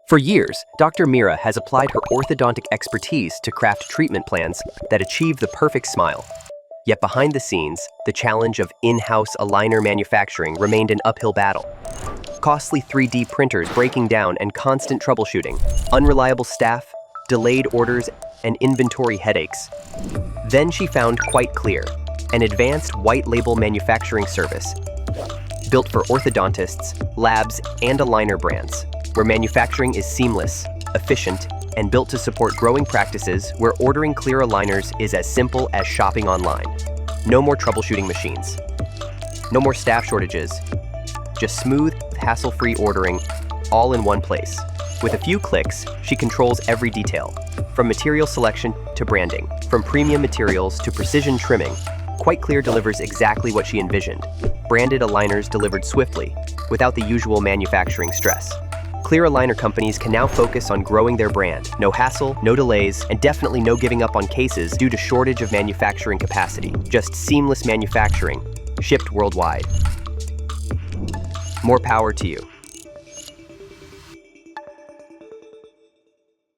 For years, Dr. Mira has applied her orthodontic expertise to craft treatment plans that achieve the perfect smile. Yet behind the scenes, the challenge of in-house aligner manufacturing remained an uphill battle. Costly 3D printers breaking down and constant troubleshooting, unreliable staff, delayed orders, and inventory headaches. Then she found Quiteclear, an advanced white-label manufacturing service built for orthodontists, labs, and aligner brands, where manufacturing is seamless, efficient, and built to support growing practices where ordering clear aligners is as simple as shopping online. No more troubleshooting machines. No more staff shortages. Just smooth, hassle-free ordering, all in one place. With a few clicks, she controls every detail, from material selection to branding, from premium materials to precision trimming. Quiteclear delivers exactly what she envisioned. Branded aligners delivered swiftly, without the usual manufacturing stress. Clear aligner companies can now focus on growing their brand. No hassle, no delays, and definitely no giving up on cases due to shortage of manufacturing capacity. Just seamless manufacturing, shipped worldwide. More power to you.